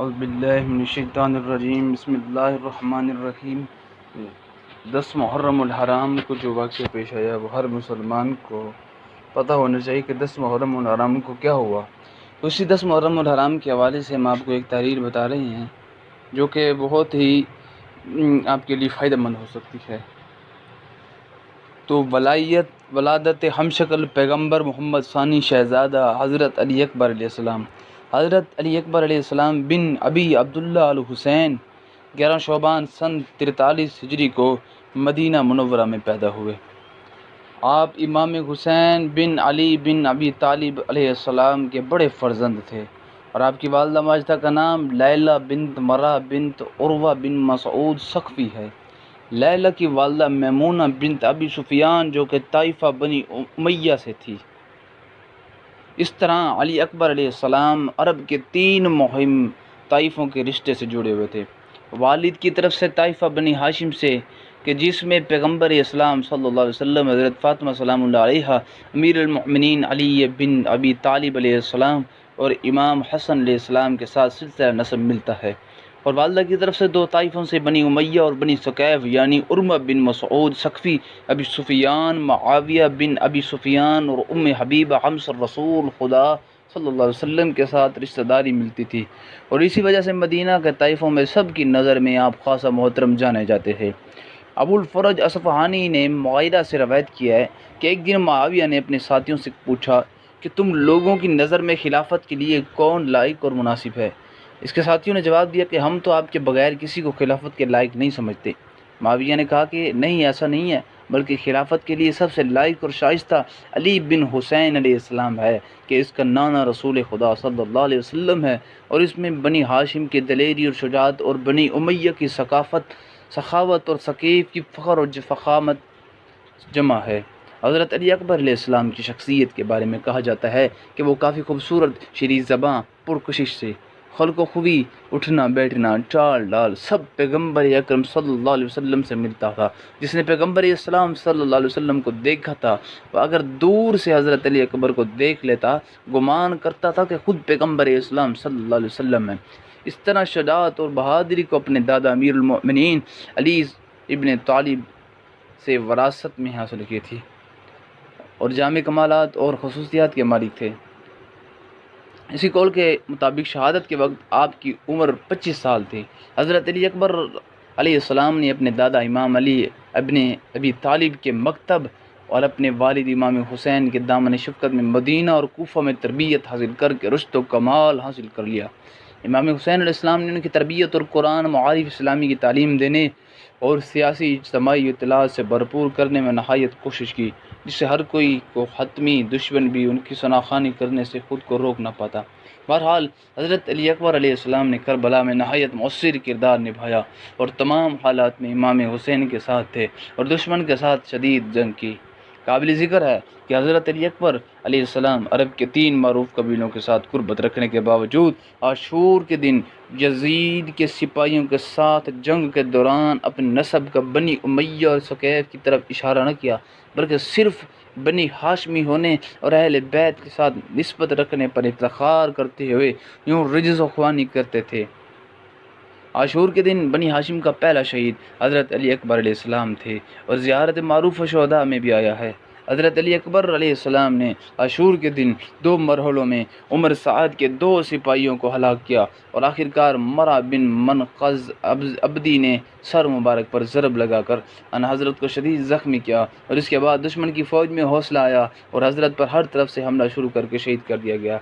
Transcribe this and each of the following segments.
اعوذ باللہ من الشیطان الرجیم، بسم اللہ الرحمن الرحیم۔ 10 محرم الحرام کو جو واقعہ پیش آیا وہ ہر مسلمان کو پتہ ہونا چاہیے کہ 10 محرم الحرام کو کیا ہوا۔ اسی 10 محرم الحرام کے حوالے سے ہم آپ کو ایک تحریر بتا رہے ہیں جو کہ بہت ہی آپ کے لیے فائدہ مند ہو سکتی ہے۔ تو ولادت ہم شکل پیغمبر محمد ثانی شہزادہ حضرت علی اکبر علیہ السلام، حضرت علی اکبر علیہ السلام بن ابی عبداللہ الحسین 11 شعبان سن 43 ہجری کو مدینہ منورہ میں پیدا ہوئے۔ آپ امام حسین بن علی بن ابی طالب علیہ السلام کے بڑے فرزند تھے، اور آپ کی والدہ ماجدہ کا نام لیلہ بنت مرہ بنت عروہ بن مسعود ثقفی ہے۔ لیلہ کی والدہ میمونہ بنت ابی سفیان جو کہ طائفہ بنی امیہ سے تھی۔ اس طرح علی اکبر علیہ السلام عرب کے 3 مہم طائفوں کے رشتے سے جڑے ہوئے تھے۔ والد کی طرف سے طائفہ بنی ہاشم سے کہ جس میں پیغمبر اسلام صلی اللہ علیہ وسلم حضرت فاطمہ سلام اللہ علیہا، امیر المؤمنین علی بن ابی طالب علیہ السلام اور امام حسن علیہ السلام کے ساتھ سلسلہ نسب ملتا ہے۔ اور والدہ کی طرف سے 2 طائفوں سے بنی امیہ اور بنی ثقیف یعنی عروہ بن مسعود ثقفی، ابی سفیان معاویہ بن ابی سفیان اور ام حبیبہ حمص رسول خدا صلی اللہ علیہ وسلم کے ساتھ رشتہ داری ملتی تھی، اور اسی وجہ سے مدینہ کے طائفوں میں سب کی نظر میں آپ خاصا محترم جانے جاتے ہیں۔ ابو الفرج اصفہانی نے مغیرہ سے روایت کیا ہے کہ ایک دن معاویہ نے اپنے ساتھیوں سے پوچھا کہ تم لوگوں کی نظر میں خلافت کے لیے کون لائق اور مناسب ہے؟ اس کے ساتھیوں نے جواب دیا کہ ہم تو آپ کے بغیر کسی کو خلافت کے لائق نہیں سمجھتے۔ معاویہ نے کہا کہ نہیں، ایسا نہیں ہے، بلکہ خلافت کے لیے سب سے لائق اور شائستہ علی بن حسین علیہ السلام ہے کہ اس کا نانا رسول خدا صلی اللہ علیہ وسلم ہے، اور اس میں بنی ہاشم کی دلیری اور شجاعت اور بنی امیہ کی سخاوت اور ثقیف کی فخر اور فخامت جمع ہے۔ حضرت علی اکبر علیہ السلام کی شخصیت کے بارے میں کہا جاتا ہے کہ وہ کافی خوبصورت، شریف زباں، پرکشش سے، خلق و خوبی، اٹھنا بیٹھنا، چال ڈال سب پیغمبر اکرم صلی اللہ علیہ وسلم سے ملتا تھا۔ جس نے پیغمبر اسلام صلی اللہ علیہ وسلم کو دیکھا تھا وہ اگر دور سے حضرت علی اکبر کو دیکھ لیتا گمان کرتا تھا کہ خود پیغمبر اسلام صلی اللہ علیہ وسلم ہے۔ اس طرح شجاعت اور بہادری کو اپنے دادا امیر المؤمنین علی ابن طالب سے وراثت میں حاصل کی تھی، اور جامع کمالات اور خصوصیات کے مالک تھے۔ اسی قول کے مطابق شہادت کے وقت آپ کی عمر 25 سال تھی۔ حضرت علی اکبر علیہ السلام نے اپنے دادا امام علی ابن ابی طالب کے مکتب اور اپنے والد امام حسین کے دامن شفقت میں مدینہ اور کوفہ میں تربیت حاصل کر کے رشد و کمال حاصل کر لیا۔ امام حسین علیہ السلام نے ان کی تربیت اور قرآن معارف اسلامی کی تعلیم دینے اور سیاسی اجتماعی اطلاعات سے بھرپور کرنے میں نہایت کوشش کی، جس سے ہر کوئی کو حتمی دشمن بھی ان کی شناخوانی کرنے سے خود کو روک نہ پاتا۔ بہرحال حضرت علی اکبر علیہ السلام نے کربلا میں نہایت مؤثر کردار نبھایا اور تمام حالات میں امام حسین کے ساتھ تھے اور دشمن کے ساتھ شدید جنگ کی۔ قابل ذکر ہے کہ حضرت علی اکبر علیہ السلام عرب کے 3 معروف قبیلوں کے ساتھ قربت رکھنے کے باوجود عاشور کے دن یزید کے سپاہیوں کے ساتھ جنگ کے دوران اپنے نسب کا بنی امیہ اور ثقیف کی طرف اشارہ نہ کیا، بلکہ صرف بنی ہاشمی ہونے اور اہل بیت کے ساتھ نسبت رکھنے پر افتخار کرتے ہوئے یوں رجز و خوانی کرتے تھے۔ عاشور کے دن بنی ہاشم کا پہلا شہید حضرت علی اکبر علیہ السلام تھے، اور زیارت معروف شہداء میں بھی آیا ہے۔ حضرت علی اکبر علیہ السلام نے عاشور کے دن 2 مرحلوں میں عمر سعد کے 2 سپاہیوں کو ہلاک کیا، اور آخرکار مرہ بن منقذ عبدی نے سر مبارک پر ضرب لگا کر ان حضرت کو شدید زخمی کیا، اور اس کے بعد دشمن کی فوج میں حوصلہ آیا اور حضرت پر ہر طرف سے حملہ شروع کر کے شہید کر دیا گیا۔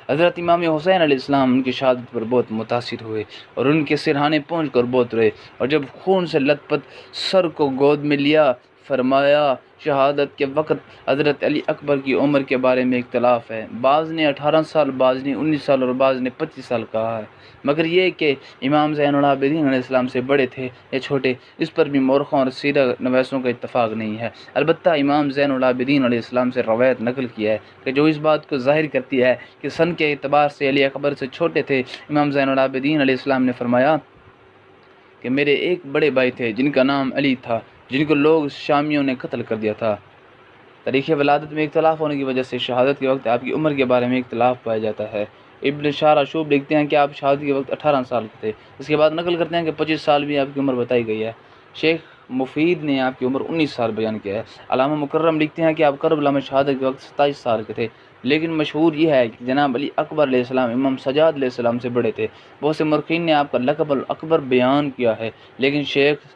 حضرت امام حسین علیہ السلام ان کی شہادت پر بہت متاثر ہوئے اور ان کے سرہانے پہنچ کر بہت روئے، اور جب خون سے لت پت سر کو گود میں لیا فرمایا شہادت کے وقت حضرت علی اکبر کی عمر کے بارے میں اختلاف ہے، بعض نے 18 سال، بعض نے 19 سال اور بعض نے 25 سال کہا ہے، مگر یہ کہ امام زین العابدین علیہ السلام سے بڑے تھے یا چھوٹے اس پر بھی مورخوں اور سیرہ نویسوں کا اتفاق نہیں ہے۔ البتہ امام زین العابدین علیہ السلام سے روایت نقل کیا ہے کہ جو اس بات کو ظاہر کرتی ہے کہ سن کے اعتبار سے علی اکبر سے چھوٹے تھے۔ امام زین العابدین علیہ السلام نے فرمایا کہ میرے ایک بڑے بھائی تھے جن کا نام علی تھا، جن کو لوگ شامیوں نے قتل کر دیا تھا۔ تاریخ ولادت میں اختلاف ہونے کی وجہ سے شہادت کے وقت آپ کی عمر کے بارے میں اختلاف پایا جاتا ہے۔ ابن شاراشوب لکھتے ہیں کہ آپ شادی کے وقت 18 سال کے تھے۔ اس کے بعد نقل کرتے ہیں کہ 25 سال بھی آپ کی عمر بتائی گئی ہے۔ شیخ مفید نے آپ کی عمر 19 سال بیان کیا ہے۔ علامہ مکرم لکھتے ہیں کہ آپ کربلا میں شہادت کے وقت 27 سال کے تھے، لیکن مشہور یہ ہے کہ جناب علی اکبر علیہ السلام امام سجاد علیہ السلام سے بڑے تھے۔ بہت سے مورخین نے آپ کا لقب الاکبر بیان کیا ہے، لیکن شیخ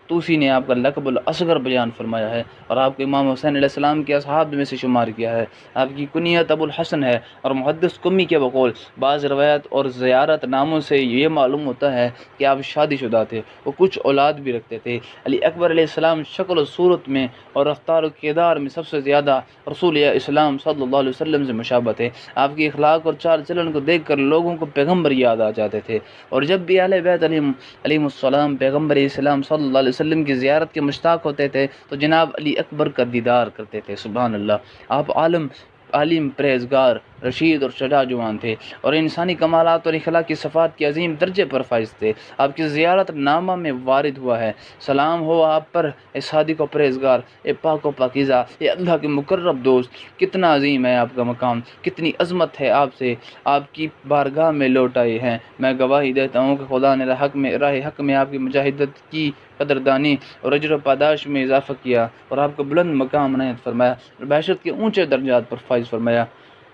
طوسی نے آپ کا لقب الاصغر بیان فرمایا ہے اور آپ کو امام حسین علیہ السلام کے اصحاب میں سے شمار کیا ہے۔ آپ کی کنیت ابو الحسن ہے، اور محدث قمی کے بقول بعض روایت اور زیارت ناموں سے یہ معلوم ہوتا ہے کہ آپ شادی شدہ تھے، وہ کچھ اولاد بھی رکھتے تھے۔ علی اکبر علیہ السلام شکل و صورت میں اور رفتار و کردار میں سب سے زیادہ رسول اسلام صلی اللہ علیہ وسلم سے مشابہ تھے۔ آپ کی اخلاق اور چال چلن کو دیکھ کر لوگوں کو پیغمبر یاد آ جاتے تھے، اور جب بھی اہل بیت علیہ السلام پیغمبر اسلام صلی اللہ علیہ وسلم کی زیارت کے مشتاق ہوتے تھے تو جناب علی اکبر کا دیدار کرتے تھے۔ سبحان اللہ! آپ عالم پرہیزگار، رشید اور شجاع جوان تھے، اور انسانی کمالات اور اخلاقی صفات کے عظیم درجے پر فائز تھے۔ آپ کی زیارت نامہ میں وارد ہوا ہے: سلام ہو آپ پر اے صادق و پرہیزگار، اے پاک و پاکیزہ، اے اللہ کے مقرب دوست۔ کتنا عظیم ہے آپ کا مقام، کتنی عظمت ہے آپ سے آپ کی بارگاہ میں لوٹ آئی ہے۔ میں گواہی دیتا ہوں کہ خدا نے راہ حق میں آپ کی مجاہدت کی قدردانی اور اجر و پاداش میں اضافہ کیا، اور آپ کو بلند مقام عنایت فرمایا اور بحشت کے اونچے درجات پر فائز فرمایا،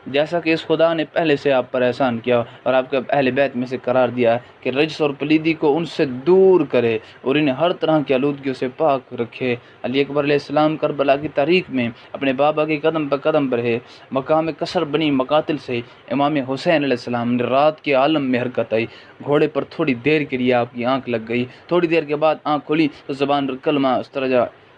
جیسا کہ اس خدا نے پہلے سے آپ پر احسان کیا اور آپ کو اہل بیت میں سے قرار دیا کہ رجس اور پلیدی کو ان سے دور کرے اور انہیں ہر طرح کی آلودگیوں سے پاک رکھے۔ علی اکبر علیہ السلام کربلا کی تاریخ میں اپنے بابا کے قدم پر قدم رہے۔ مقام کثر بنی مقاتل سے امام حسین علیہ السلام نے رات کے عالم میں حرکت آئی۔ گھوڑے پر تھوڑی دیر کے لیے آپ کی آنکھ لگ گئی، تھوڑی دیر کے بعد آنکھ کھلی تو زبان پر کلمہ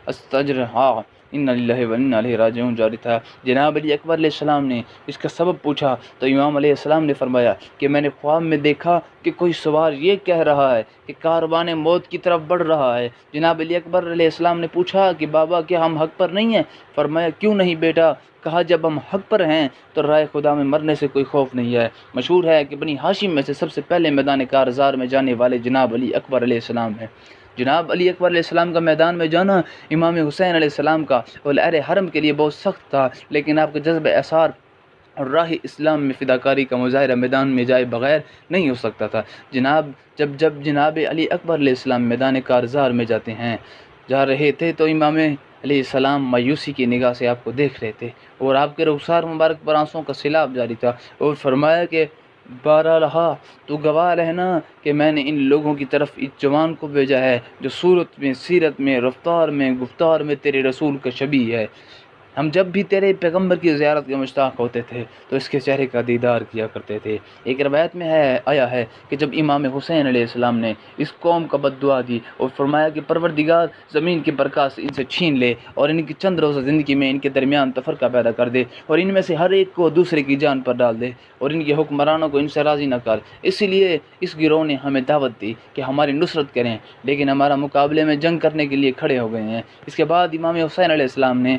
استجرہا انا للہ و انا الیہ راجعون جاری تھا۔ جناب علی اکبر علیہ السلام نے اس کا سبب پوچھا تو امام علیہ السلام نے فرمایا کہ میں نے خواب میں دیکھا کہ کوئی سوار یہ کہہ رہا ہے کہ کاروان موت کی طرف بڑھ رہا ہے۔ جناب علی اکبر علیہ السلام نے پوچھا کہ بابا کیا ہم حق پر نہیں ہیں؟ فرمایا کیوں نہیں بیٹا؟ کہا جب ہم حق پر ہیں تو رائے خدا میں مرنے سے کوئی خوف نہیں ہے۔ مشہور ہے کہ بنی ہاشم میں سے سب سے پہلے میدان کارزار میں جانے والے جناب علی اکبر علیہ السلام ہیں۔ جناب علی اکبر علیہ السلام کا میدان میں جانا امام حسین علیہ السلام کا اور اہل حرم کے لیے بہت سخت تھا، لیکن آپ کے جذب اثار اور راہ اسلام میں فداکاری کا مظاہرہ میدان میں جائے بغیر نہیں ہو سکتا تھا۔ جب جناب علی اکبر علیہ السلام میدان کارزار میں جا رہے تھے تو امام علیہ السلام مایوسی کی نگاہ سے آپ کو دیکھ رہے تھے، اور آپ کے رخسار مبارک پر آنسوؤں کا سیلاب جاری تھا، اور فرمایا کہ بارہا تو گواہ رہنا کہ میں نے ان لوگوں کی طرف اس جوان کو بھیجا ہے جو صورت میں، سیرت میں، رفتار میں، گفتار میں تیرے رسول کا شبیہ ہے۔ ہم جب بھی تیرے پیغمبر کی زیارت کے مشتاق ہوتے تھے تو اس کے چہرے کا دیدار کیا کرتے تھے۔ ایک روایت میں آیا ہے کہ جب امام حسین علیہ السلام نے اس قوم کا بد دعا دی اور فرمایا کہ پروردگار زمین کی برکات ان سے چھین لے اور ان کی چند روزہ زندگی میں ان کے درمیان تفرقہ پیدا کر دے اور ان میں سے ہر ایک کو دوسرے کی جان پر ڈال دے اور ان کے حکمرانوں کو ان سے راضی نہ کر، اسی لیے اس گروہ نے ہمیں دعوت دی کہ ہماری نصرت کریں، لیکن ہمارا مقابلے میں جنگ کرنے کے لیے کھڑے ہو گئے ہیں۔ اس کے بعد امام حسین علیہ السلام نے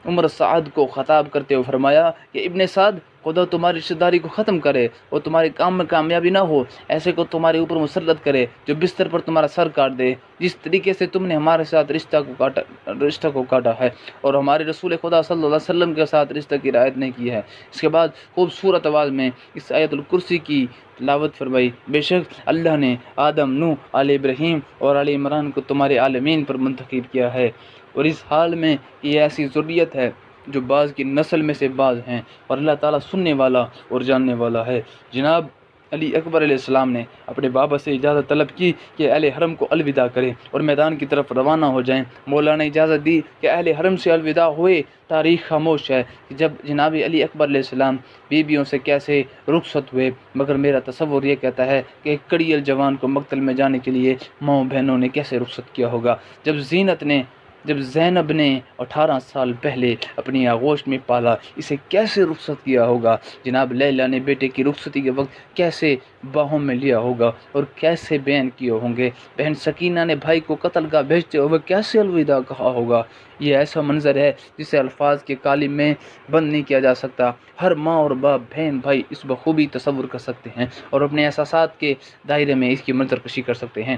عمر سعد کو خطاب کرتے ہوئے فرمایا کہ ابن سعد، خدا تمہاری رشتہ داری کو ختم کرے اور تمہارے کام میں کامیابی نہ ہو، ایسے کو تمہارے اوپر مسلط کرے جو بستر پر تمہارا سر کاٹ دے، جس طریقے سے تم نے ہمارے ساتھ رشتہ کو کاٹا ہے اور ہمارے رسول خدا صلی اللہ علیہ وسلم کے ساتھ رشتہ کی رعایت نہیں کی ہے۔ اس کے بعد خوبصورت آواز میں اس آیت الکرسی کی تلاوت فرمائی: بے شک اللہ نے آدم، نوح، آل ابراہیم اور آل عمران کو تمہارے عالمین پر منتخب کیا ہے، اور اس حال میں یہ ایسی ذریت ہے جو بعض کی نسل میں سے بعض ہیں، اور اللہ تعالیٰ سننے والا اور جاننے والا ہے۔ جناب علی اکبر علیہ السلام نے اپنے بابا سے اجازت طلب کی کہ اہل حرم کو الوداع کریں اور میدان کی طرف روانہ ہو جائیں۔ مولا نے اجازت دی کہ اہل حرم سے الوداع ہوئے۔ تاریخ خاموش ہے کہ جب جناب علی اکبر علیہ السلام بیویوں سے کیسے رخصت ہوئے، مگر میرا تصور یہ کہتا ہے کہ ایک کڑیل جوان کو مقتل میں جانے کے لیے ماؤں بہنوں نے کیسے رخصت کیا ہوگا۔ جب زینب نے 18 سال پہلے اپنی آغوش میں پالا، اسے کیسے رخصت کیا ہوگا۔ جناب لیلا نے بیٹے کی رخصتی کے وقت کیسے باہوں میں لیا ہوگا اور کیسے بیان کیے ہوں گے۔ بہن سکینہ نے بھائی کو قتل کا بھیجتے ہوئے کیسے الوداع کہا ہوگا۔ یہ ایسا منظر ہے جسے الفاظ کے کالم میں بند نہیں کیا جا سکتا۔ ہر ماں اور باپ، بہن بھائی اس بخوبی تصور کر سکتے ہیں اور اپنے احساسات کے دائرے میں اس کی منظر کشی کر سکتے ہیں۔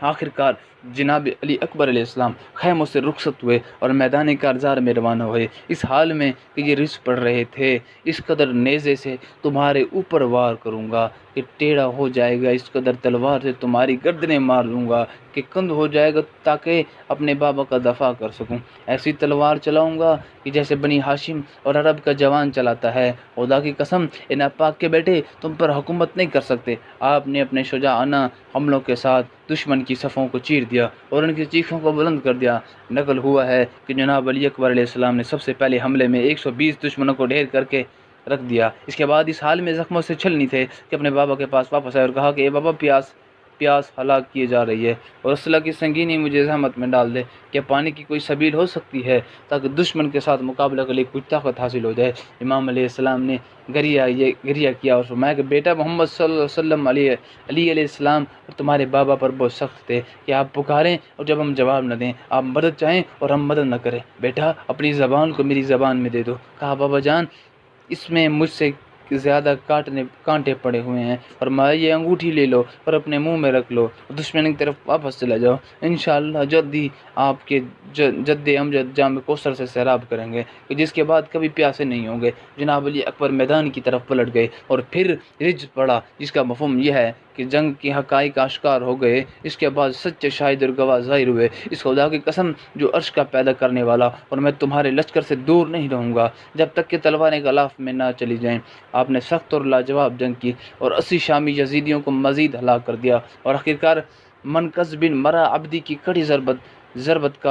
آخر کار جناب علی اکبر علیہ السلام خیموں سے رخصت ہوئے اور میدان کارزار میں روانہ ہوئے، اس حال میں کہ یہ رچ پڑھ رہے تھے: اس قدر نیزے سے تمہارے اوپر وار کروں گا کہ ٹیڑھا ہو جائے گا، اس قدر تلوار سے تمہاری گردنیں مار لوں گا کہ کند ہو جائے گا، تاکہ اپنے بابا کا دفاع کر سکوں، ایسی تلوار چلاؤں گا کہ جیسے بنی ہاشم اور عرب کا جوان چلاتا ہے، خدا کی قسم ان ناپاک کے بیٹے تم پر حکومت نہیں کر سکتے۔ آپ نے اپنے شجاعانہ حملوں کے ساتھ دشمن کی صفوں کو چیر دیا اور ان کی چیخوں کو بلند کر دیا۔ نقل ہوا ہے کہ جناب علی اکبر علیہ السلام نے سب سے پہلے حملے میں 120 دشمنوں کو ڈھیر کر کے رکھ دیا۔ اس کے بعد اس حال میں زخموں سے چھلنی تھے کہ اپنے بابا کے پاس واپس آئے اور کہا کہ اے بابا، پیاس ہلاک کیے جا رہی ہے اور اسلحہ کی سنگینی مجھے زحمت میں ڈال دے، کیا پانی کی کوئی سبیل ہو سکتی ہے تاکہ دشمن کے ساتھ مقابلہ کے لیے کچھ طاقت حاصل ہو جائے؟ امام علیہ السلام نے گریہ کیا اور فرمایا کہ بیٹا، محمد صلی اللہ علیہ وسلم علی علیہ السلام اور تمہارے بابا پر بہت سخت تھے کہ آپ پکاریں اور جب ہم جواب نہ دیں، آپ مدد چاہیں اور ہم مدد نہ کریں، بیٹا اپنی زبان کو میری زبان میں دے دو۔ کہا بابا جان، اس میں مجھ سے زیادہ کانٹے پڑے ہوئے ہیں، فرمایا یہ انگوٹھی لے لو اور اپنے منہ میں رکھ لو، دشمن کی طرف واپس چلا جاؤ، انشاءاللہ جلد ہی آپ کے جد امجد جام کوثر سے سیراب کریں گے کہ جس کے بعد کبھی پیاسے نہیں ہوں گے۔ جناب علی اکبر میدان کی طرف پلٹ گئے اور پھر رج پڑا، جس کا مفہوم یہ ہے کہ جنگ کے حقائق آشکار ہو گئے۔ اس کے بعد سچے شاہد اور گواہ ظاہر ہوئے، اس خدا کی قسم جو عرش کا پیدا کرنے والا، اور میں تمہارے لشکر سے دور نہیں رہوں گا جب تک کہ تلواریں غلاف میں نہ چلی جائیں۔ آپ نے سخت اور لاجواب جنگ کی اور 80 شامی یزیدیوں کو مزید ہلاک کر دیا اور آخرکار منقذ بن مرہ عبدی کی کڑی ضربت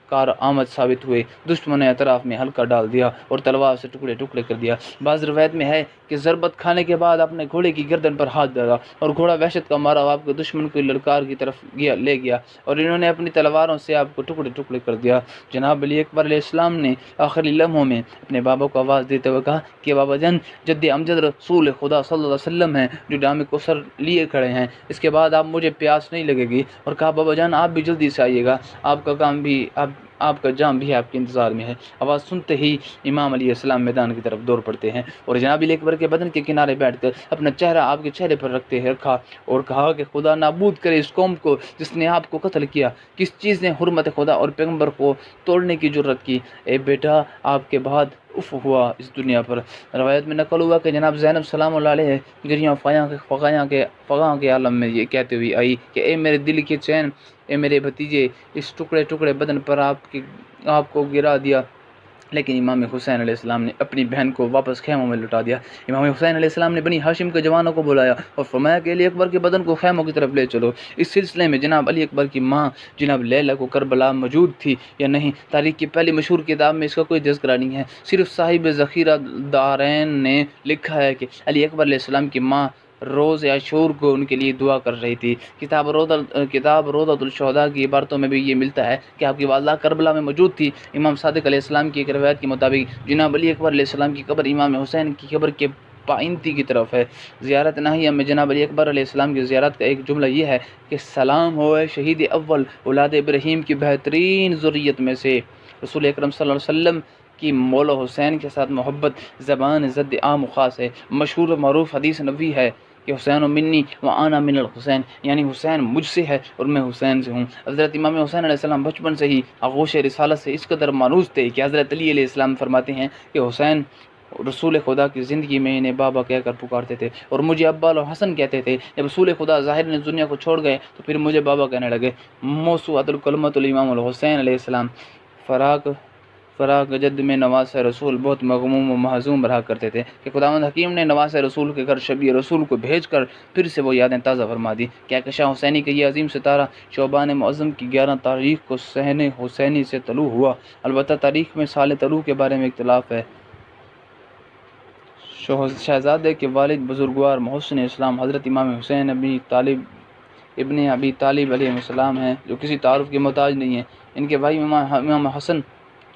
کار آمد ثابت ہوئے، دشمن نے اطراف میں حلقہ ڈال دیا اور تلوار سے ٹکڑے ٹکڑے کر دیا۔ بعض روایت میں ہے کہ ضربت کھانے کے بعد آپ نے گھوڑے کی گردن پر ہاتھ ڈالا اور گھوڑا وحشت کا مارا آپ کے دشمن کو للکار کی طرف لے گیا اور انہوں نے اپنی تلواروں سے آپ کو ٹکڑے ٹکڑے کر دیا۔ جناب علی اکبر علیہ السلام نے آخری لمحوں میں اپنے بابا کو آواز دیتے ہوئے کہا کہ بابا جان، جد امجد رسول خدا صلی اللہ علیہ وسلم ہیں جو جام کوثر لیے کھڑے ہیں، اس کے بعد آپ مجھے پیاس نہیں لگے گی، اور کہا بابا جان آپ بھی جلدی سے آئیے گا، آپ کا جام بھی آپ کے انتظار میں ہے۔ آواز سنتے ہی امام علیہ السلام میدان کی طرف دوڑ پڑتے ہیں اور جناب علی اکبر کے بدن کے کنارے بیٹھ کر اپنا چہرہ آپ کے چہرے پر رکھا اور کہا کہ خدا نابود کرے اس قوم کو جس نے آپ کو قتل کیا، کس چیز نے حرمت خدا اور پیغمبر کو توڑنے کی جرت کی؟ اے بیٹا، آپ کے بعد اف ہوا اس دنیا پر۔ روایت میں نقل ہوا کہ جناب زینب سلام اللہ علیہ گریاں فغاں کے عالم میں یہ کہتے ہوئے آئی کہ اے میرے دل کے چین، اے میرے بھتیجے، اس ٹکڑے ٹکڑے بدن پر آپ کو گرا دیا، لیکن امام حسین علیہ السلام نے اپنی بہن کو واپس خیموں میں لٹا دیا۔ امام حسین علیہ السلام نے بنی ہاشم کے جوانوں کو بلایا اور فرمایا کہ علی اکبر کے بدن کو خیموں کی طرف لے چلو۔ اس سلسلے میں جناب علی اکبر کی ماں جناب لیلہ کو کربلا موجود تھی یا نہیں، تاریخ کی پہلی مشہور کتاب میں اس کا کوئی تذکرہ نہیں ہے، صرف صاحب ذخیرہ دارین نے لکھا ہے کہ علی اکبر علیہ السلام کی ماں روز عاشور کو ان کے لیے دعا کر رہی تھی۔ کتاب روضۃ الشہداء کی عبارتوں میں بھی یہ ملتا ہے کہ آپ کی والدہ کربلا میں موجود تھی۔ امام صادق علیہ السلام کی ایک روایت کے مطابق جناب علی اکبر علیہ السلام کی قبر امام حسین کی قبر کے پائنتی کی طرف ہے۔ زیارت ناہیہ میں جناب علی اکبر علیہ السلام کی زیارت کا ایک جملہ یہ ہے کہ سلام ہو اے شہید اول، اولاد ابراہیم کی بہترین ذریت میں سے۔ رسول اکرم صلی اللہ علیہ وسلم کی مولا حسین کے ساتھ محبت زبان زد عام و خاص ہے۔ مشہور و معروف حدیث نبوی ہے کہ حسین منی وانا من الحسین، یعنی حسین مجھ سے ہے اور میں حسین سے ہوں۔ حضرت امام حسین علیہ السلام بچپن سے ہی آغوش رسالت سے اس قدر مانوس تھے کہ حضرت علی علیہ السلام فرماتے ہیں کہ حسین رسول خدا کی زندگی میں انہیں بابا کہہ کر پکارتے تھے اور مجھے ابا الحسن کہتے تھے۔ جب رسول خدا ظاہر نے دنیا کو چھوڑ گئے تو پھر مجھے بابا کہنے لگے۔ موسوعۃ الکلمۃ الامام الحسین علیہ السلام فراق جد میں نواز رسول بہت مغموم و محزوم رہا کرتے تھے کہ خداوند حکیم نے نواز رسول کے گھر شبیہ رسول کو بھیج کر پھر سے وہ یادیں تازہ فرما دی۔ کیا شاہ حسینی کا یہ عظیم ستارہ شعبان معظم کی 11 تاریخ کو صحن حسینی سے طلوع ہوا؟ البتہ تاریخ میں سال طلوع کے بارے میں اختلاف ہے۔ شہزادے کے والد بزرگوار محسن اسلام حضرت امام حسین ابن ابی طالب علیہ السلام ہیں، جو کسی تعارف کے محتاج نہیں ہیں۔ ان کے بھائی امام حسن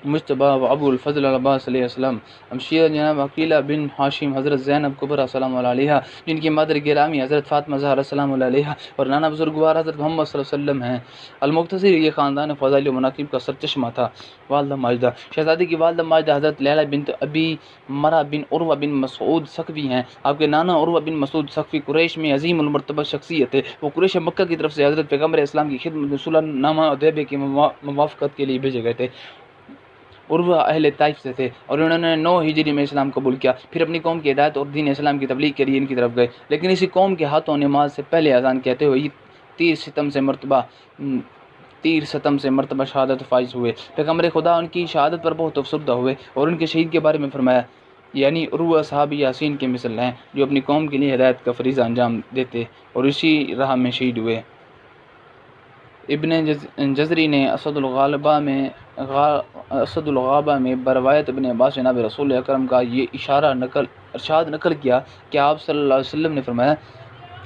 مشتبہ و ابو الفضل العباس علیہ السلام، ہمشیرہ جناب عقیلہ بن ہاشم حضرت زینب کبریٰ سلام اللہ علیہا، جن کی مادر گرامی حضرت فاطمہ زہرا سلام اللہ علیہا اور نانا بزرگوار حضرت محمد صلی اللہ علیہ وسلم ہیں۔ المختصر یہ خاندان فضائل و مناقب کا سرچشمہ تھا۔ والدہ ماجدہ، شہزادی کی والدہ ماجدہ حضرت لیلہ بنت ابی مرہ بن عروہ بن مسعود ثقفی ہیں۔ آپ کے نانا عروہ بن مسعود ثقفی قریش میں عظیم المرتبہ شخصیت تھے۔ وہ قریش مکہ کی طرف سے حضرت پیغمبر اسلام کی خدمت میں صلح نامہ حدیبیہ کی موافقت کے لیے بھیجے گئے تھے۔ عروہ اہل طائف سے تھے اور انہوں نے 9 ہجری میں اسلام قبول کیا، پھر اپنی قوم کی ہدایت اور دین اسلام کی تبلیغ کے لیے ان کی طرف گئے، لیکن اسی قوم کے ہاتھوں نماز سے پہلے اذان کہتے ہوئے تیر ستم سے مرتبہ شہادت فائز ہوئے۔ پیغمبر خدا ان کی شہادت پر بہت افسردہ ہوئے اور ان کے شہید کے بارے میں فرمایا، یعنی عروہ صحابی یاسین کے مثل ہیں جو اپنی قوم کے لیے ہدایت کا فریضہ انجام دیتے اور اسی راہ میں شہید ہوئے۔ ابن جزری نے اسد الغابہ میں بروایت ابن عباس جناب رسول اکرم کا یہ ارشاد نقل کیا کہ آپ صلی اللہ علیہ وسلم نے فرمایا،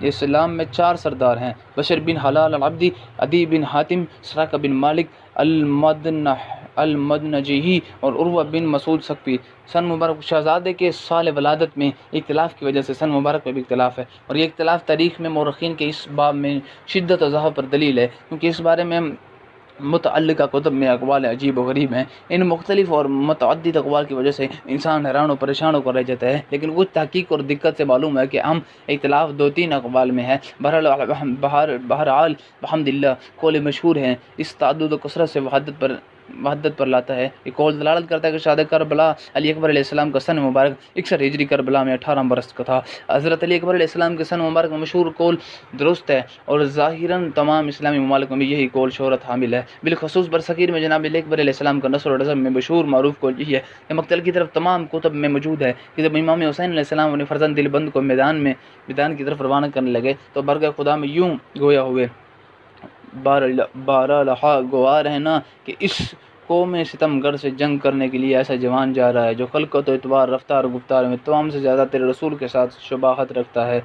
اسلام میں 4 سردار ہیں، بشر بن حلال العبدی، عدی بن حاتم، سراقہ بن مالک المدنجی اور عروہ بن مسعود ثقفی۔ سن مبارک شہزادے کے سال ولادت میں اختلاف کی وجہ سے سن مبارک میں بھی اختلاف ہے، اور یہ اختلاف تاریخ میں مورخین کے اس باب میں شدت و ضعف پر دلیل ہے، کیونکہ اس بارے میں متعلقہ کتب میں اقوال عجیب و غریب ہیں۔ ان مختلف اور متعدد اقوال کی وجہ سے انسان حیران و پریشان ہو کر رہ جاتا ہے، لیکن کچھ تحقیق اور دقت سے معلوم ہے کہ اہم اختلاف 2-3 اقوال میں ہے۔ بہرحال بحمداللہ قول مشہور ہے، اس تعدد و کثرت سے وحدت پر لاتا ہے۔ یہ قول دلالت کرتا ہے کہ شہادہ کربلا علی اکبر علیہ السلام کا سن مبارک 61 ہجری کربلا میں 18 برس کا تھا۔ حضرت علی اکبر علیہ السلام کے سن مبارک میں مشہور قول درست ہے، اور ظاہراً تمام اسلامی ممالک میں یہی قول شہرت حامل ہے۔ بالخصوص برصغیر میں جناب علی اکبر علیہ السلام کا نثر و نظم میں مشہور معروف قول یہی ہے کہ مقتل کی طرف تمام کتب میں موجود ہے کہ جب امام حسین علیہ السلام اپنے فرزند دلبند کو میدان کی طرف روانہ کرنے لگے تو برگہ خدا میں یوں گویا ہوئے، بارالحا گوار ہے نا کہ اس قوم ستم گر سے جنگ کرنے کے لیے ایسا جوان جا رہا ہے جو خلقت و اعتبار، رفتار و گفتار میں تمام سے زیادہ تیرے رسول کے ساتھ شباہت رکھتا ہے۔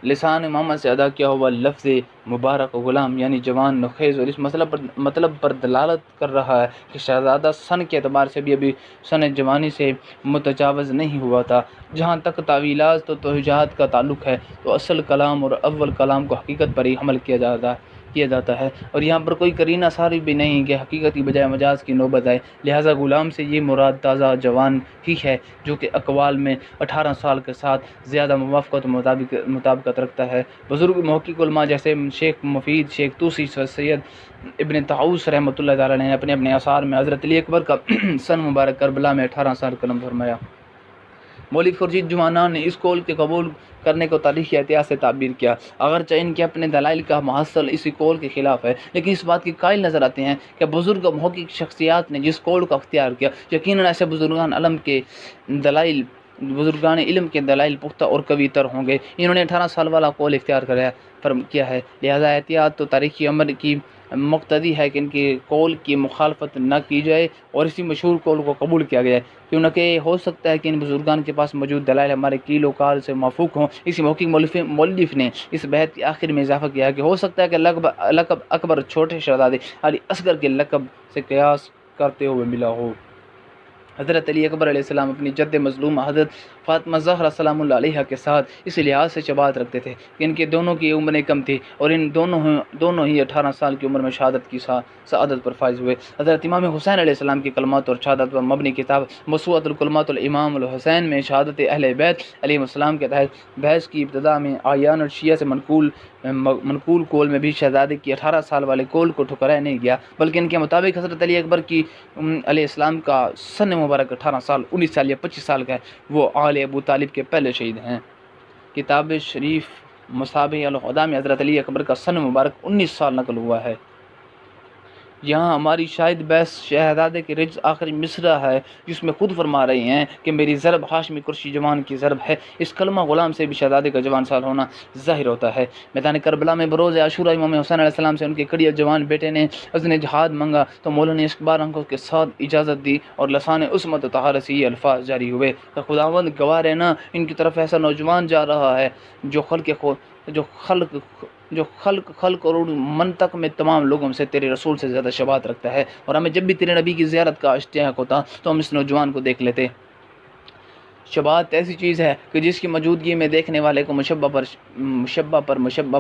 لسان محمد سے ادا کیا ہوا لفظ مبارک و غلام یعنی جوان نخیز، اور اس مطلب پر دلالت کر رہا ہے کہ شہزادہ سن کے اعتبار سے بھی ابھی سن جوانی سے متجاوز نہیں ہوا تھا۔ جہاں تک تعویلات و توجیہات کا تعلق ہے تو اصل کلام اور اول کلام کو حقیقت پر ہی حمل کیا جاتا ہے، اور یہاں پر کوئی قرینہ صارف بھی نہیں کہ حقیقت کی بجائے مجاز کی نوبت آئے، لہٰذا غلام سے یہ مراد تازہ جوان ہی ہے جو کہ اقوال میں 18 سال کے ساتھ زیادہ موافقت و مطابقت رکھتا ہے۔ بزرگ محقق علماء جیسے شیخ مفید، شیخ طوسی، سید ابن طاؤس رحمۃ اللہ تعالیٰ نے اپنے آثار میں حضرت علی اکبر کا سن مبارک کربلا میں 18 سال قلم فرمایا۔ مولوی خورشید جمانان نے اس قول کے قبول کرنے کو تاریخی احتیاط سے تعبیر کیا، اگرچہ ان کے اپنے دلائل کا محصل اسی قول کے خلاف ہے، لیکن اس بات کے قائل نظر آتے ہیں کہ بزرگ محقق شخصیات نے جس قول کو اختیار کیا، یقیناً ایسے بزرگان علم کے دلائل پختہ اور قوی تر ہوں گے۔ انہوں نے 18 سال والا قول اختیار کیا ہے، لہذا احتیاط تو تاریخی عمر کی مقتضی ہے کہ ان کے قول کی مخالفت نہ کی جائے اور اسی مشہور قول کو قبول کیا گیا ہے، کیونکہ ہو سکتا ہے کہ ان بزرگان کے پاس موجود دلائل ہمارے قیل و قال سے موافق ہوں۔ اسی محقق مؤلف نے اس بحث کے آخر میں اضافہ کیا ہے کہ ہو سکتا ہے کہ لقب اکبر چھوٹے شہزادے علی اصغر کے لقب سے قیاس کرتے ہوئے ملا ہو۔ حضرت علی اکبر علیہ السلام اپنی جد مظلومہ حضرت فاطمہ زہرا سلام اللہ علیہا کے ساتھ اس لحاظ سے شباہت رکھتے تھے کہ ان کے دونوں کی عمریں کم تھی اور ان دونوں ہی 18 سال کی عمر میں شہادت کی سعادت پر فائز ہوئے۔ حضرت امام حسین علیہ السلام کی کلمات اور شہادت پر مبنی کتاب موسوعۃ الکلمات الامام الحسین میں شہادت اہل بیت علیہ السلام کے تحت بحث کی ابتدا میں آیان اور شیعہ سے منقول قول میں بھی شہزادے کی 18 سال والے قول کو ٹھکرایا نہیں گیا، بلکہ ان کے مطابق حضرت علی اکبر کی علیہ السلام کا سن مبارک 18 سال، 19 سال یا 25 سال کا ہے، وہ آل ابو طالب کے پہلے شہید ہیں۔ کتاب شریف مصابیح الہدیٰ میں حضرت علی اکبر کا سن مبارک 19 سال نقل ہوا ہے۔ یہاں ہماری شاہد بحث شہزادے کے رجز آخری مصرع ہے جس میں خود فرما رہے ہیں کہ میری ضرب ہاشمی قریشی جوان کی ضرب ہے۔ اس کلمہ غلام سے بھی شہزادے کا جوان سال ہونا ظاہر ہوتا ہے۔ میدان کربلا میں بروز عاشورہ امام حسین علیہ السلام سے ان کے کڑی جوان بیٹے نے اذن جہاد مانگا تو مولا نے اس بار آنکھوں کے ساتھ اجازت دی اور لسان عصمت و طہارت سے یہ الفاظ جاری ہوئے کہ خداوند گواہ ہے نا، ان کی طرف ایسا نوجوان جا رہا ہے جو خلق جو خلق اور منطق میں تمام لوگوں سے تیرے رسول سے زیادہ شباہت رکھتا ہے، اور ہمیں جب بھی تیرے نبی کی زیارت کا اشتیاق ہوتا تو ہم اس نوجوان کو دیکھ لیتے۔ شباہت ایسی چیز ہے کہ جس کی موجودگی میں دیکھنے والے کو مشبہ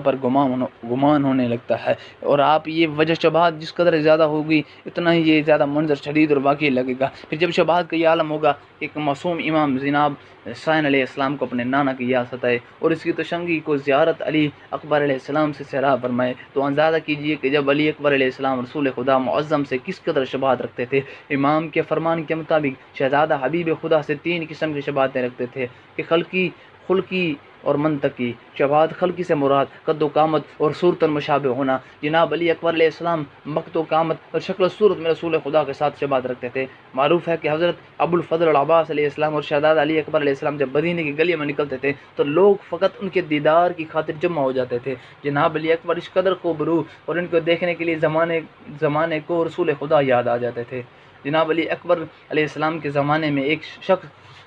پر گمان ہونے لگتا ہے، اور آپ یہ وجہ شباہت جس قدر زیادہ ہوگی اتنا ہی یہ زیادہ منظر شدید اور واقعی لگے گا۔ پھر جب شباہت کا یہ عالم ہوگا، ایک معصوم امام جناب حسین علیہ السلام کو اپنے نانا کی یاد ستائے اور اس کی تشنگی کو زیارت علی اکبر علیہ السلام سے سیراب فرمائے، تو اندازہ کیجئے کہ جب علی اکبر علیہ السلام رسول خدا معظم سے کس قدر شباہت رکھتے تھے۔ امام کے فرمان کے مطابق شہزادہ حبیب خدا سے 3 قسم کی شباہتیں رکھتے تھے کہ خلقی اور منطقی شباہت۔ خلقی سے مراد قد و قامت اور صورت مشابہ ہونا۔ جناب علی اکبر علیہ السلام مقت و قامت اور شکل و صورت میں رسول خدا کے ساتھ شباہت رکھتے تھے۔ معروف ہے کہ حضرت ابو الفضل العباس علیہ السلام اور شہزادہ علی اکبر علیہ السلام جب مدینے کی گلیوں میں نکلتے تھے تو لوگ فقط ان کے دیدار کی خاطر جمع ہو جاتے تھے۔ جناب علی اکبر اس قدر خوبرو اور ان کو دیکھنے کے لیے زمانے کو رسول خدا یاد آ جاتے تھے۔ جناب علی اکبر علیہ السلام کے زمانے میں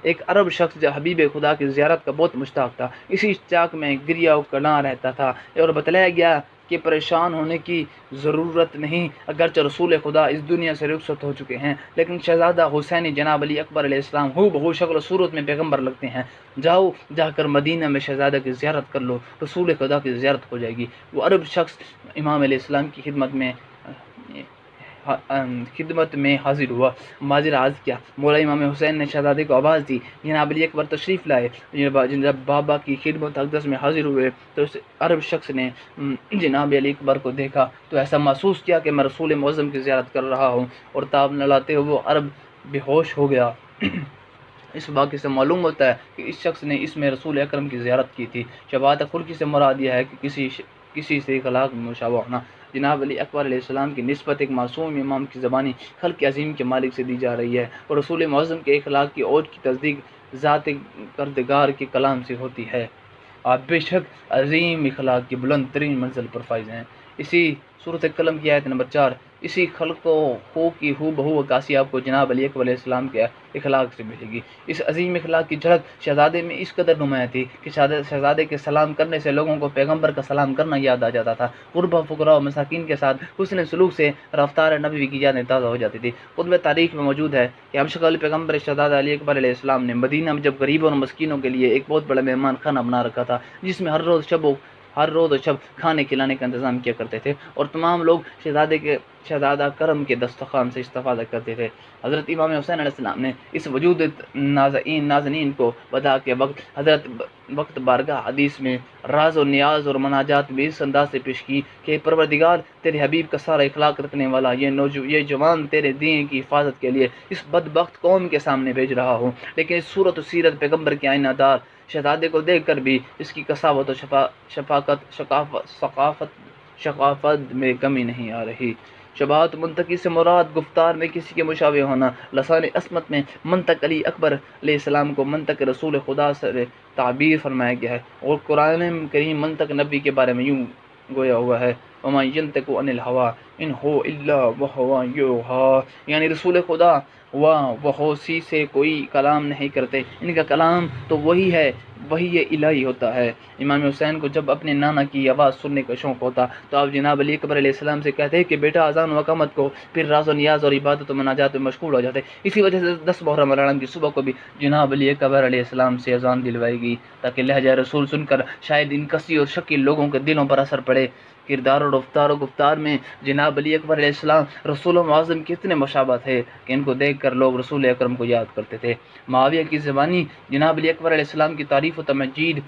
ایک عرب شخص جو حبیب خدا کی زیارت کا بہت مشتاق تھا، اسی اشتیاق میں گریہ و کلاں رہتا تھا، اور بتلایا گیا کہ پریشان ہونے کی ضرورت نہیں، اگرچہ رسول خدا اس دنیا سے رخصت ہو چکے ہیں، لیکن شہزادہ حسین جناب علی اکبر علیہ السلام ہو بہو شکل و صورت میں پیغمبر لگتے ہیں۔ جا کر مدینہ میں شہزادہ کی زیارت کر لو، رسول خدا کی زیارت ہو جائے گی۔ وہ عرب شخص امام علیہ السلام کی خدمت میں حاضر ہوا، معذر عرض کیا۔ مولا امام حسین نے شہزادے کو آواز دی، جناب علی اکبر تشریف لائے۔ جب بابا کی خدمت اقدس میں حاضر ہوئے تو اس عرب شخص نے جناب علی اکبر کو دیکھا تو ایسا محسوس کیا کہ میں رسول معظم کی زیارت کر رہا ہوں، اور تاب نہ لاتے ہوئے وہ عرب بے ہوش ہو گیا۔ اس واقعے سے معلوم ہوتا ہے کہ اس شخص نے اس میں رسول اکرم کی زیارت کی تھی۔ شباہت خلقی سے مراد یہ ہے کہ کسی سے اخلاق میں مشابہ ہونا۔ جناب علی اکبر علیہ السلام کی نسبت ایک معصوم امام کی زبانی خلق عظیم کے مالک سے دی جا رہی ہے، اور رسول معظم کے اخلاق کی اوج کی تصدیق ذات کردگار کے کلام سے ہوتی ہے۔ آپ بے شک عظیم اخلاق کی بلند ترین منزل پر فائز ہیں۔ اسی سورۃ قلم کی آیت نمبر 4، اسی خلق و خو کی ہو بہو عکاسی آپ کو جناب علی اکبر علیہ السلام کے اخلاق سے ملے گی۔ اس عظیم اخلاق کی جھلک شہزادے میں اس قدر نمایاں تھی کہ شہزادے کے سلام کرنے سے لوگوں کو پیغمبر کا سلام کرنا یاد آ جاتا تھا۔ غربا فقراء و مساکین کے ساتھ حسن سلوک سے رفتار نبوی کی یادیں تازہ ہو جاتی تھی۔ خود میں تاریخ میں موجود ہے کہ ہم شکل پیغمبر شہزادہ علی اکبر علیہ السلام نے مدینہ میں جب غریبوں اور مسکینوں کے لیے ایک بہت بڑا مہمان خانہ بنا رکھا تھا، جس میں ہر روز و شب کھانے کھلانے کا انتظام کیا کرتے تھے، اور تمام لوگ شہزادہ کرم کے دسترخوان سے استفادہ کرتے تھے۔ حضرت امام حسین علیہ السلام نے اس وجود نازنین کو بدا کے وقت بارگاہ حدیث میں راز و نیاز اور مناجات میں اس انداز سے پیش کی کہ پروردگار، تیرے حبیب کا سارا اخلاق رکھنے والا یہ جوان تیرے دین کی حفاظت کے لیے اس بدبخت قوم کے سامنے بھیج رہا ہوں، لیکن اس صورت و سیرت پیغمبر کے آئینہ دار شہزادے کو دیکھ کر بھی اس کی کساوت و ثقافت میں کمی نہیں آ رہی۔ شباہت منطقی سے مراد گفتار میں کسی کے مشابہ ہونا۔ لسان عصمت میں منطق علی اکبر علیہ السلام کو منطق رسول خدا سے تعبیر فرمایا گیا ہے، اور قرآن کریم منطق نبی کے بارے میں یوں گویا ہوا ہے، وَمَا يَنْطِقُ عَنِ الْهَوَىٰ إِنْ هُوَ إِلَّا وَحْيٌ يُوحَىٰ، یعنی رسول خدا وحوسی سے کوئی کلام نہیں کرتے، ان کا کلام تو وہی ہے، وہی الہی ہوتا ہے۔ امام حسین کو جب اپنے نانا کی آواز سننے کا شوق ہوتا تو آپ جناب علی اکبر علیہ السلام سے کہتے کہ بیٹا اذان و اقامت کو، پھر راز و نیاز اور عبادت و مناجات میں مشغول ہو جاتے۔ اسی وجہ سے 10 محرم العالم کی صبح کو بھی جناب علی اکبر علیہ السلام سے اذان دلوائی گئی تاکہ لہجہ رسول سن کر شاید ان کسی اور شکیل لوگوں کے دلوں پر اثر پڑے۔ کردار اور رفتار و گفتار میں جناب علی اکبر علیہ السلام رسول معظم کے اتنے مشابہ تھے کہ ان کو دیکھ کر لوگ رسول اکرم کو یاد کرتے تھے۔ معاویہ کی زبانی جناب علی اکبر علیہ السلام کی تعریف و تمجید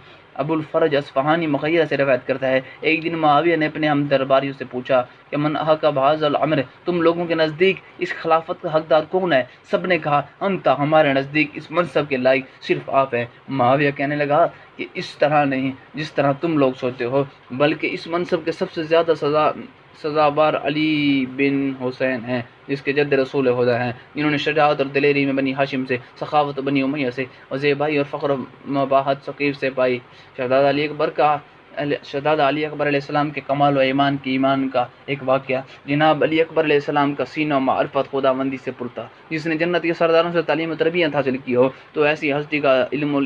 ابو الفرج اصفہانی مغیرہ سے روایت کرتا ہے، ایک دن معاویہ نے اپنے ہم درباریوں سے پوچھا کہ من احق بہذا الامر، تم لوگوں کے نزدیک اس خلافت کا حقدار کون ہے؟ سب نے کہا انت، ہمارے نزدیک اس منصب کے لائق صرف آپ ہیں۔ معاویہ کہنے لگا کہ اس طرح نہیں جس طرح تم لوگ سوچتے ہو، بلکہ اس منصب کے سب سے زیادہ سزاوار علی بن حسین ہیں، جس کے جد رسول خدا ہیں، جنہوں نے شجاعت اور دلیری میں بنی ہاشم سے، سخاوت بنی امیہ سے، اور زیبائی اور فخر و مباحت ثقیف سے پائی۔ شہزادہ علی اکبر علیہ السلام کے کمال و ایمان کا ایک واقعہ، جناب علی اکبر علیہ السلام کا سینہ معرفت خداوندی سے پر تھا۔ جس نے جنت کے سرداروں سے تعلیم و تربیت حاصل کی ہو تو ایسی ہستی کا علم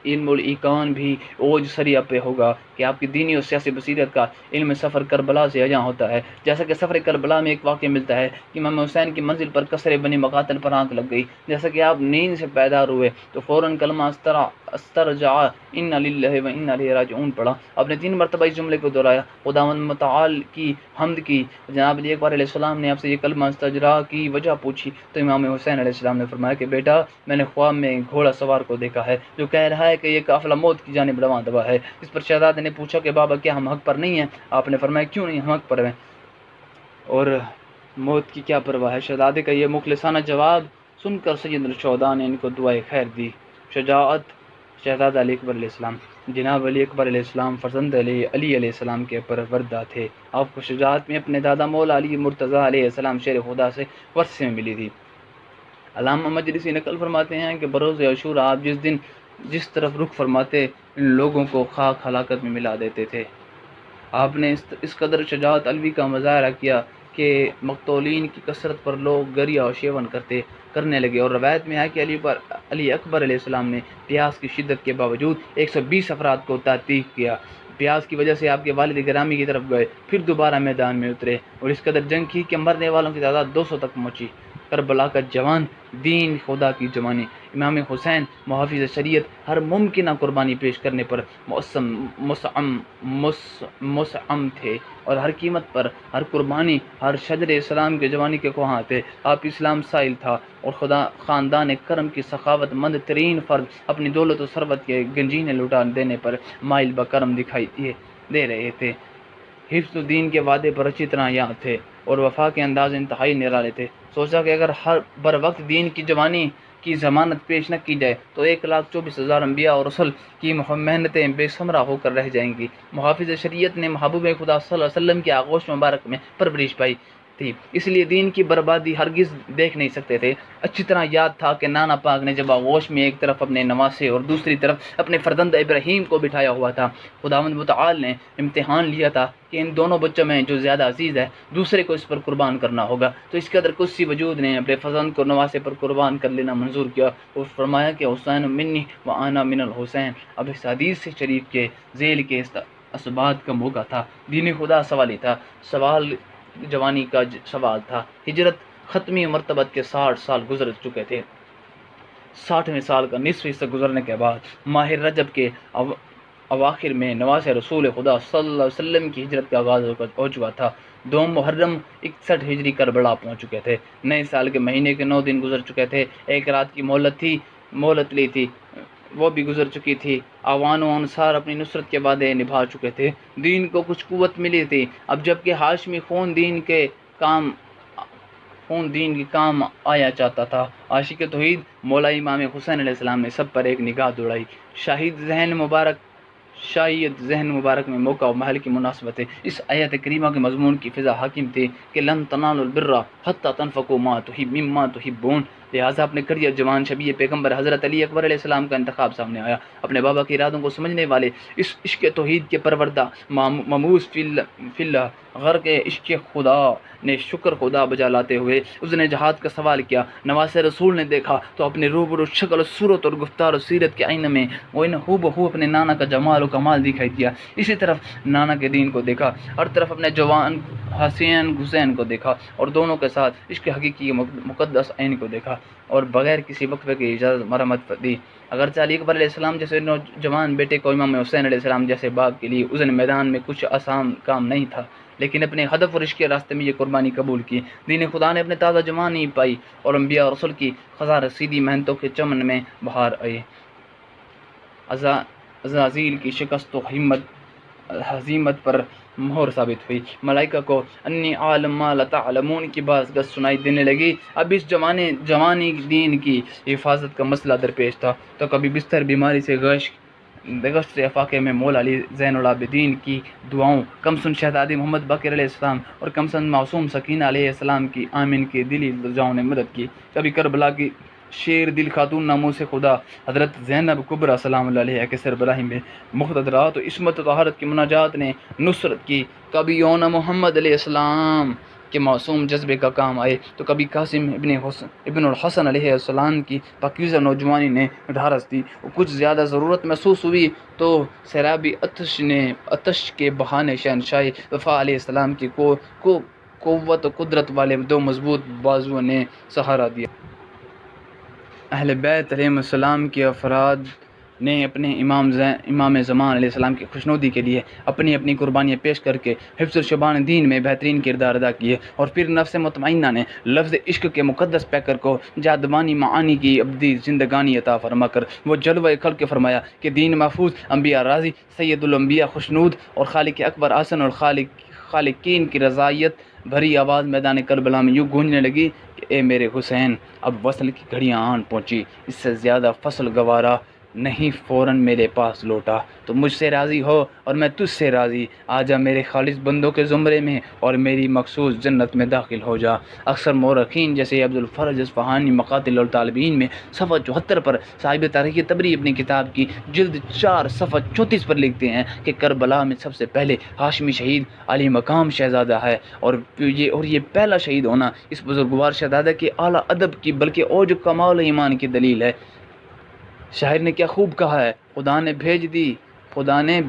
علم الایقان بھی اوج سریہ پہ ہوگا کہ آپ کی دینی اور سیاسی بصیرت کا علم سفر کربلا سے یہاں ہوتا ہے. جیسا کہ سفر کربلا میں ایک واقعہ ملتا ہے کہ امام حسین کی منزل پر کثر بنی مقاتل پر آنکھ لگ گئی. جیسا کہ آپ نیند سے بیدار ہوئے تو فوراً کلمہ استرجع ان للہ و انا الیہ راجعون پڑھا. آپ نے 3 مرتبہ اس جملے کو دہرایا، خداوند متعال کی حمد کی. جناب علی اکبر علیہ السلام نے آپ سے یہ کلمہ استرجاع کی وجہ پوچھی تو امام حسین علیہ السلام نے فرمایا کہ بیٹا، میں نے خواب میں ایک گھوڑا سوار کو دیکھا ہے جو کہہ رہا ہے کہ یہ قافلہ موت کی جانب رواں دوا ہے. اس پر شہزادے نے پوچھا کہ بابا کیا ہم حق پر نہیں ہیں؟ آپ نے فرمایا کیوں نہیں، ہم حق پر ہیں اور موت کی کیا پرواہ ہے. شہزادے کا یہ مخلصانہ جواب سن کر سید الشہداء نے ان کو دعائے خیر دی. شجاعت شہزادہ علی اکبر علیہ السلام. جناب علی اکبر علیہ السلام فرزند علی علیہ السلام کے پروردہ تھے. آپ کو شجاعت میں اپنے دادا مولا علی مرتضیٰ علیہ السلام شیر خدا سے ورثے میں ملی تھی. علامہ مجلسی نقل فرماتے ہیں کہ بروز عاشورا آپ جس دن جس طرف رخ فرماتے ان لوگوں کو خاک ہلاکت میں ملا دیتے تھے. آپ نے اس قدر شجاعت علوی کا مظاہرہ کیا کہ مقتولین کی کثرت پر لوگ گریہ و شیون کرنے لگے. اور روایت میں ہے کہ علی اکبر علیہ السلام نے پیاس کی شدت کے باوجود 120 افراد کو تعطیق کیا. پیاس کی وجہ سے آپ کے والد گرامی کی طرف گئے، پھر دوبارہ میدان میں اترے اور اس قدر جنگ کی کہ مرنے والوں کی تعداد 200 تک پہنچی. کربلا کا جوان، دین خدا کی جوانی. امام حسین محافظ شریعت ہر ممکنہ قربانی پیش کرنے پر مسعم تھے اور ہر قیمت پر ہر قربانی ہر شجر اسلام کے جوانی کے خواہاں تھے. آپ اسلام سائل تھا اور خدا خاندان کرم کی سخاوت مند ترین فرد اپنی دولت و ثروت کے گنجینے لٹا دینے پر مائل بکرم دکھائی دے رہے تھے. حفظ الدین کے وعدے پر اچھی طرح یاد تھے اور وفا کے انداز انتہائی نرالے تھے. سوچا کہ اگر ہر بر وقت دین کی جوانی کی ضمانت پیش نہ کی جائے تو 1,24,000 انبیاء اور رسل کی محنتیں بے ثمرہ ہو کر رہ جائیں گی. محافظ شریعت نے محبوب خدا صلی اللہ علیہ وسلم کے آغوش مبارک میں پرورش پائی تھی، اس لیے دین کی بربادی ہرگز دیکھ نہیں سکتے تھے. اچھی طرح یاد تھا کہ نانا پاک نے جب آغوش میں ایک طرف اپنے نواسے اور دوسری طرف اپنے فرزند ابراہیم کو بٹھایا ہوا تھا، خداوند متعال نے امتحان لیا تھا کہ ان دونوں بچوں میں جو زیادہ عزیز ہے دوسرے کو اس پر قربان کرنا ہوگا. تو اس قدر قدسی وجود نے اپنے فرزند کو نواسے پر قربان کر لینا منظور کیا اور فرمایا کہ حسین منی و انا من الحسین. اب اس حدیث سے شریف کے ذیل کے اسبات کا موقع تھا. دین خدا سوالی تھا، سوال جوانی کا سوال تھا. ہجرت ختمی مرتبت کے 60 سال گزر چکے تھے. 60ویں سال کا نصف حصہ گزرنے کے بعد ماہ رجب کے اواخر میں نواز رسول خدا صلی اللہ علیہ وسلم کی ہجرت کا آغاز ہو چکا تھا. 2 محرم 61 ہجری کربلا پہنچ چکے تھے. نئے سال کے مہینے کے 9 دن گزر چکے تھے. ایک رات کی مہلت لی تھی، وہ بھی گزر چکی تھی. آوان و انصار اپنی نصرت کے وعدے نبھا چکے تھے. دین کو کچھ قوت ملی تھی. اب جب کہ ہاشمی خون دین کے کام آیا چاہتا تھا. عاشق توحید مولا امام حسین علیہ السلام نے سب پر ایک نگاہ دوڑائی. شاید ذہن مبارک میں موقع و محل کی مناسبت ہے. اس آیت کریمہ کے مضمون کی فضا حاکم تھی کہ لن تنالوا البر حتی تنفقوا مما تحبون. لہٰذا اپنے کڑیا جوان شبیہ پیغمبر حضرت علی اکبر علیہ السلام کا انتخاب سامنے آیا. اپنے بابا کے ارادوں کو سمجھنے والے، اس عشق توحید کے پروردہ مموز فی اللہ غرق عشق خدا نے شکر خدا بجا لاتے ہوئے اس نے جہاد کا سوال کیا. نواز رسول نے دیکھا تو اپنے روبرو شکل، صورت اور گفتار و سیرت کے آئینے میں وہ ہو بہو اپنے نانا کا جمال و کمال دکھائی دیا. اسی طرف نانا کے دین کو دیکھا، ہر طرف اپنے جوان حسین کو دیکھا اور دونوں کے ساتھ عشق حقیقی مقدس عین کو دیکھا اور بغیر کسی وقفے کی اجازت مرمت دی. اگرچہ علی اکبر علیہ السلام جیسے نوجوان بیٹے کو امام حسین علیہ السلام جیسے باپ کے لیے اس میدان میں کچھ آسان کام نہیں تھا، لیکن اپنے ہدف اور عشق کے راستے میں یہ قربانی قبول کی. دین خدا نے اپنے تازہ جوانی پائی اور انبیاء اور رسول کی خزاں رسیدی محنتوں کے چمن میں بہار آئی. عزازیل کی شکست و ہزیمت پر مہر ثابت ہوئی. ملائکہ کو انی عالم ما لا تعلمون کی بازگشت سنائی دینے لگی. اب اس جوانی دین کی حفاظت کا مسئلہ درپیش تھا. تو کبھی بستر بیماری سے گشت سے افاقے میں مولا علی زین العابدین کی دعاؤں، کم سن شہزادی محمد باقر علیہ السلام اور کم سن معصوم سکینہ علیہ السلام کی آمین کی دلی التجاؤں نے مدد کی. کبھی کربلا کی شیر دل خاتون ناموں سے خدا حضرت زینب کبریٰ سلام اللہ علیہ کے سربراہی میں مقتدرات و عصمت و طہارت کی مناجات نے نصرت کی. کبھی یون محمد علیہ السلام کہ معصوم جذبے کا کام آئے تو کبھی قاسم ابن الحسن علیہ السلام کی پاکیزہ نوجوانی نے ڈھارس دی، کچھ زیادہ ضرورت محسوس ہوئی تو سیرابی عطش کے بہانے شہنشاہ وفا علیہ السلام کی قوت و قدرت والے دو مضبوط بازوؤں نے سہارا دیا۔ اہل بیت علیہ السلام کے افراد نے اپنے امام زمان علیہ السلام کی خوشنودی کے لیے اپنی اپنی قربانیاں پیش کر کے حفظ الشبان دین میں بہترین کردار ادا کیے، اور پھر نفس مطمئنہ نے لفظ عشق کے مقدس پیکر کو جادبانی معانی کی ابدی زندگانی عطا فرما کر وہ جلوہ خلق فرمایا کہ دین محفوظ، انبیاء راضی، سید الانبیاء خوشنود، اور خالق اکبر احسن اور خالقین کی رضایت بھری آواز میدان کربلا میں یوں گونجنے لگی کہ اے میرے حسین، اب وصل کی گھڑیاں آن پہنچی، اس سے زیادہ فصل گوارا نہیں، فوراً میرے پاس لوٹا، تو مجھ سے راضی ہو اور میں تجھ سے راضی، آجا میرے خالص بندوں کے زمرے میں اور میری مخصوص جنت میں داخل ہو جا۔ اکثر مورخین جیسے عبد الفرج اصفہانی مقاتل الطالبین میں صفحہ 74 پر صاحب تاریخ طبری اپنی کتاب کی جلد 4 صفحہ 34 پر لکھتے ہیں کہ کربلا میں سب سے پہلے ہاشمی شہید علی مقام شہزادہ ہے، اور یہ پہلا شہید ہونا اس بزرگوار شہزادہ کے اعلیٰ ادب کی بلکہ اوج کمال ایمان کی دلیل ہے۔ شاعر نے کیا خوب کہا ہے، خدا نے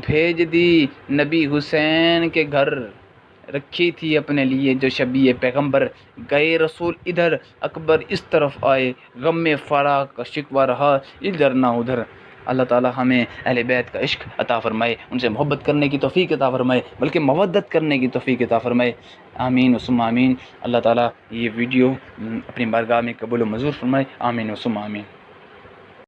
بھیج دی نبی حسین کے گھر، رکھی تھی اپنے لیے جو شبیہ پیغمبر، گئے رسول ادھر اکبر اس طرف آئے، غم میں فراق کا شکوہ رہا ادھر نہ ادھر۔ اللہ تعالی ہمیں اہل بیت کا عشق عطا فرمائے، ان سے محبت کرنے کی توفیق عطا فرمائے، بلکہ مودت کرنے کی توفیق عطا فرمائے، آمین و ثم آمین۔ اللہ تعالی یہ ویڈیو اپنی بارگاہ میں قبول و منظور فرمائے، آمین و ثم آمین۔